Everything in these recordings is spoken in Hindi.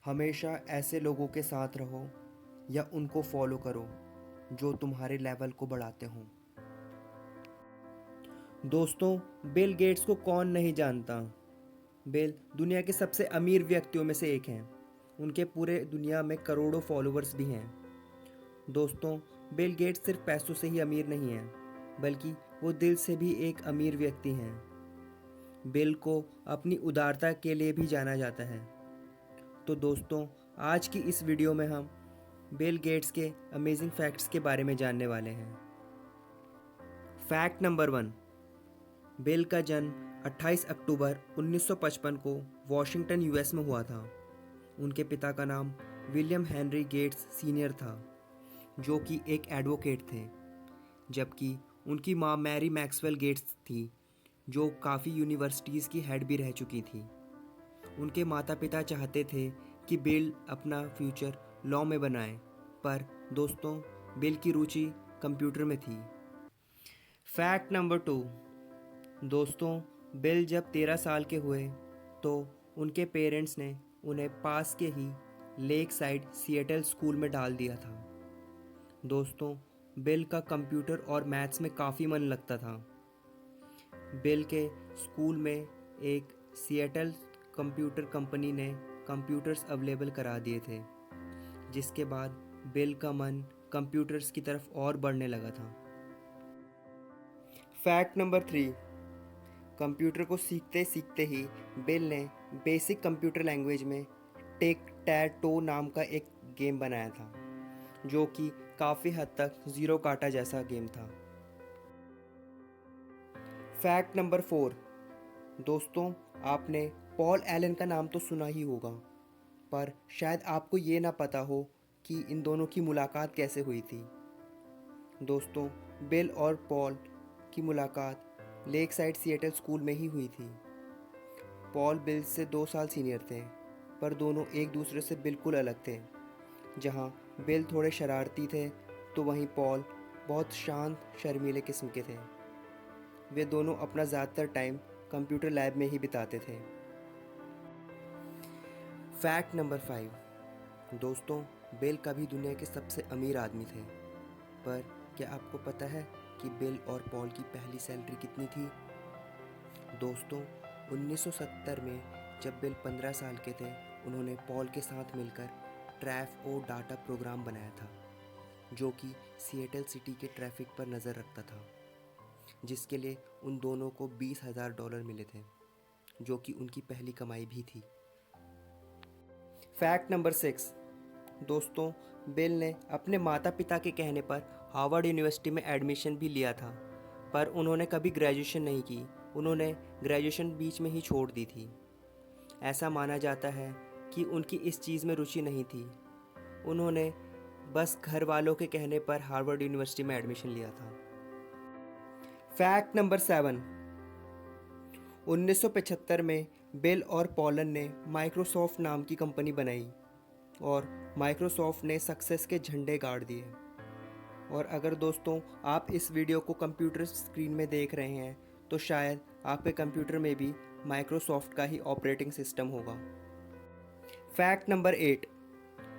हमेशा ऐसे लोगों के साथ रहो या उनको फॉलो करो जो तुम्हारे लेवल को बढ़ाते हों। दोस्तों, बिल गेट्स को कौन नहीं जानता। बिल दुनिया के सबसे अमीर व्यक्तियों में से एक हैं। उनके पूरे दुनिया में करोड़ों फॉलोअर्स भी हैं। दोस्तों, बिल गेट्स सिर्फ पैसों से ही अमीर नहीं हैं, बल्कि वो दिल से भी एक अमीर व्यक्ति हैं। बिल को अपनी उदारता के लिए भी जाना जाता है। तो दोस्तों, आज की इस वीडियो में हम बिल गेट्स के अमेजिंग फैक्ट्स के बारे में जानने वाले हैं। Fact number 1। बिल का जन्म 28 अक्टूबर 1955 को वॉशिंगटन यूएस में हुआ था। उनके पिता का नाम विलियम हेनरी गेट्स सीनियर था, जो कि एक एडवोकेट थे, जबकि उनकी मां मैरी मैक्सवेल गेट्स थी, जो काफ़ी यूनिवर्सिटीज़ की हेड भी रह चुकी थी। उनके माता पिता चाहते थे कि बिल अपना फ्यूचर लॉ में बनाए, पर दोस्तों, बिल की रुचि कंप्यूटर में थी। Fact number 2। दोस्तों, बिल जब 13 साल के हुए तो उनके पेरेंट्स ने उन्हें पास के ही लेक साइड सिएटल स्कूल में डाल दिया था। दोस्तों, बिल का कंप्यूटर और मैथ्स में काफ़ी मन लगता था। बिल के स्कूल में एक सिएटल कंप्यूटर कंपनी ने कंप्यूटर्स अवेलेबल करा दिए थे, जिसके बाद बिल का मन कंप्यूटर्स की तरफ और बढ़ने लगा था। Fact number 3। कंप्यूटर को सीखते सीखते ही बिल ने बेसिक कंप्यूटर लैंग्वेज में टिक टैक टो नाम का एक गेम बनाया था, जो कि काफ़ी हद तक ज़ीरो काटा जैसा गेम था। Fact number 4। दोस्तों, आपने पॉल एलन का नाम तो सुना ही होगा, पर शायद आपको ये ना पता हो कि इन दोनों की मुलाकात कैसे हुई थी। दोस्तों, बिल और पॉल की मुलाकात लेक साइड सिएटल स्कूल में ही हुई थी। पॉल बिल से 2 साल सीनियर थे, पर दोनों एक दूसरे से बिल्कुल अलग थे। जहाँ बिल थोड़े शरारती थे, तो वहीं पॉल बहुत शांत शर्मीले किस्म के थे। वे दोनों अपना ज़्यादातर टाइम कंप्यूटर लैब में ही बिताते थे। Fact number 5। दोस्तों, बिल कभी दुनिया के सबसे अमीर आदमी थे, पर क्या आपको पता है कि बिल और पॉल की पहली सैलरी कितनी थी? दोस्तों, 1970 में जब बिल 15 साल के थे, उन्होंने पॉल के साथ मिलकर ट्रैफ ओ डाटा प्रोग्राम बनाया था, जो कि सिएटल सिटी के ट्रैफिक पर नज़र रखता था, जिसके लिए उन दोनों को $20,000 मिले थे, जो कि उनकी पहली कमाई भी थी। Fact number 6। दोस्तों, बिल ने अपने माता पिता के कहने पर हार्वर्ड यूनिवर्सिटी में एडमिशन भी लिया था, पर उन्होंने कभी ग्रेजुएशन नहीं की। उन्होंने ग्रेजुएशन बीच में ही छोड़ दी थी। ऐसा माना जाता है कि उनकी इस चीज़ में रुचि नहीं थी। उन्होंने बस घर वालों के कहने पर हार्वर्ड यूनिवर्सिटी में एडमिशन लिया था। Fact number 7। 1975 में बिल और पॉलन ने माइक्रोसॉफ्ट नाम की कंपनी बनाई और माइक्रोसॉफ्ट ने सक्सेस के झंडे गाड़ दिए। और अगर दोस्तों आप इस वीडियो को कंप्यूटर स्क्रीन में देख रहे हैं, तो शायद आपके कंप्यूटर में भी माइक्रोसॉफ्ट का ही ऑपरेटिंग सिस्टम होगा। Fact number 8।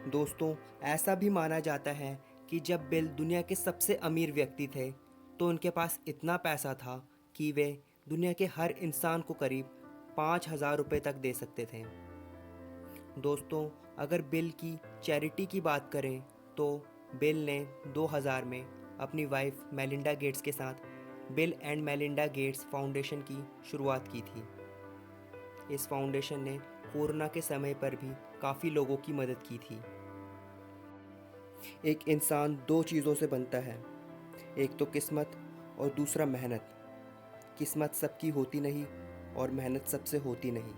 दोस्तों, ऐसा भी माना जाता है कि जब बिल दुनिया के सबसे अमीर व्यक्ति थे, तो उनके पास इतना पैसा था कि वे दुनिया के हर इंसान को करीब 5,000 रुपये तक दे सकते थे। दोस्तों, अगर बिल की चैरिटी की बात करें, तो बिल ने 2000 में अपनी वाइफ मेलिंडा गेट्स के साथ bill and Melinda Gates foundation की शुरुआत की थी। इस फाउंडेशन ने कोरोना के समय पर भी काफ़ी लोगों की मदद की थी। एक इंसान 2 चीज़ों से बनता है, एक तो किस्मत और दूसरा मेहनत। किस्मत सबकी होती नहीं और मेहनत सबसे होती नहीं।